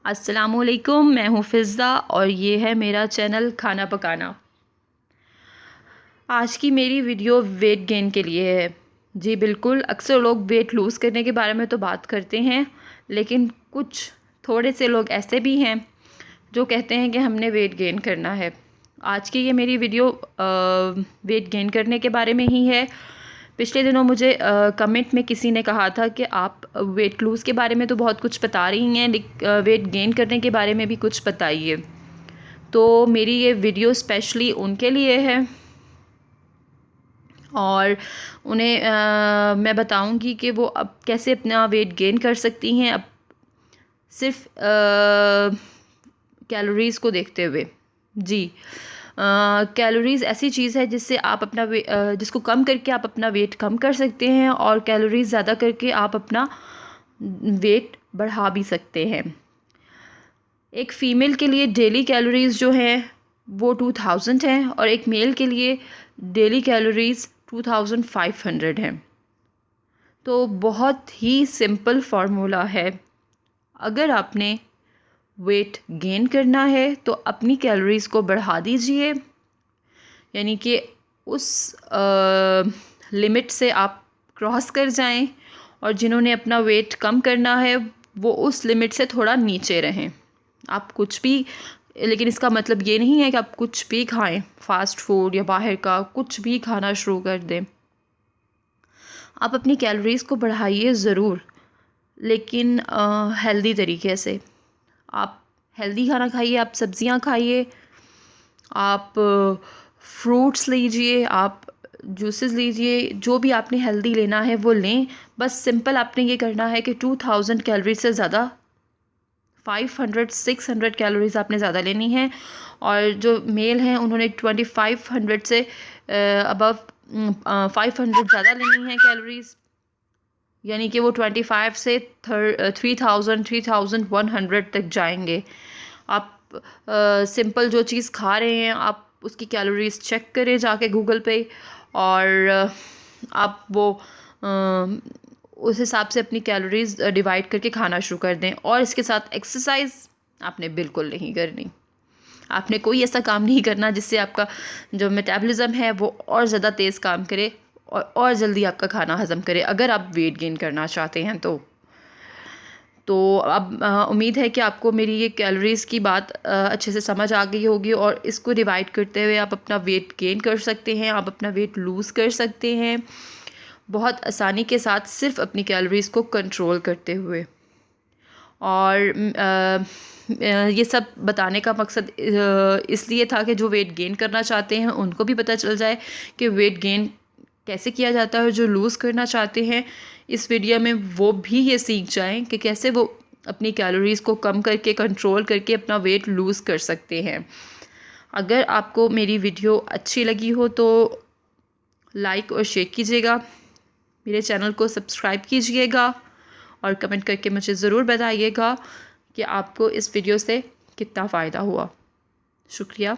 अस्सलामुअलैकुम, मैं हूँ फ़िज़्ज़ा और ये है मेरा चैनल खाना पकाना। आज की मेरी वीडियो वेट गेन के लिए है। जी बिल्कुल, अक्सर लोग वेट लूज़ करने के बारे में तो बात करते हैं, लेकिन कुछ थोड़े से लोग ऐसे भी हैं जो कहते हैं कि हमने वेट गेन करना है। आज की ये मेरी वीडियो वेट गेन करने के बारे में ही है। पिछले दिनों मुझे कमेंट में किसी ने कहा था कि आप वेट लूज़ के बारे में तो बहुत कुछ बता रही हैं, वेट गेन करने के बारे में भी कुछ बताइए। तो मेरी ये वीडियो स्पेशली उनके लिए है और उन्हें मैं बताऊंगी कि वो अब कैसे अपना वेट गेन कर सकती हैं, अब सिर्फ कैलोरीज़ को देखते हुए। जी, कैलोरीज़ ऐसी चीज़ है जिससे आप अपना जिसको कम करके आप अपना वेट कम कर सकते हैं और कैलोरीज़ ज़्यादा करके आप अपना वेट बढ़ा भी सकते हैं। एक फ़ीमेल के लिए डेली कैलोरीज़ जो हैं वो 2000 हैं और एक मेल के लिए डेली कैलोरीज़ 2500 हैं। तो बहुत ही सिंपल फार्मूला है। अगर आपने वेट गेन करना है तो अपनी कैलोरीज़ को बढ़ा दीजिए, यानी कि उस लिमिट से आप क्रॉस कर जाएं, और जिन्होंने अपना वेट कम करना है वो उस लिमिट से थोड़ा नीचे रहें। आप कुछ भी, लेकिन इसका मतलब ये नहीं है कि आप कुछ भी खाएं, फास्ट फूड या बाहर का कुछ भी खाना शुरू कर दें। आप अपनी कैलोरीज़ को बढ़ाइए ज़रूर, लेकिन हेल्दी तरीके से। आप हेल्दी खाना खाइए, आप सब्ज़ियां खाइए, आप फ्रूट्स लीजिए, आप जूसेस लीजिए, जो भी आपने हेल्दी लेना है वो लें। बस सिंपल आपने ये करना है कि 2000 कैलोरी से ज़्यादा 500-600 कैलोरीज़ आपने ज़्यादा लेनी है, और जो मेल हैं उन्होंने 2500 से अबव 500 ज़्यादा लेनी है कैलोरीज़, यानी कि वो 25 से 3100 तक जाएंगे। आप सिंपल जो चीज़ खा रहे हैं आप उसकी कैलोरीज़ चेक करें जाके गूगल पे, और आप वो उस हिसाब से अपनी कैलोरीज़ डिवाइड करके खाना शुरू कर दें। और इसके साथ एक्सरसाइज आपने बिल्कुल नहीं करनी। आपने कोई ऐसा काम नहीं करना जिससे आपका जो मेटाबॉलिज्म है वो और ज़्यादा तेज़ काम करे और जल्दी आपका खाना हज़म करे, अगर आप वेट गेन करना चाहते हैं तो अब उम्मीद है कि आपको मेरी ये कैलोरीज़ की बात अच्छे से समझ आ गई होगी, और इसको डिवाइड करते हुए आप अपना वेट गेन कर सकते हैं, आप अपना वेट लूज़ कर सकते हैं बहुत आसानी के साथ, सिर्फ अपनी कैलोरीज़ को कंट्रोल करते हुए। और ये सब बताने का मकसद इसलिए था कि जो वेट गेन करना चाहते हैं उनको भी पता चल जाए कि वेट गेन कैसे किया जाता है। जो लूज़ करना चाहते हैं इस वीडियो में वो भी ये सीख जाएं कि कैसे वो अपनी कैलोरीज़ को कम करके कंट्रोल करके अपना वेट लूज़ कर सकते हैं। अगर आपको मेरी वीडियो अच्छी लगी हो तो लाइक और शेयर कीजिएगा, मेरे चैनल को सब्सक्राइब कीजिएगा और कमेंट करके मुझे ज़रूर बताइएगा कि आपको इस वीडियो से कितना फ़ायदा हुआ। शुक्रिया।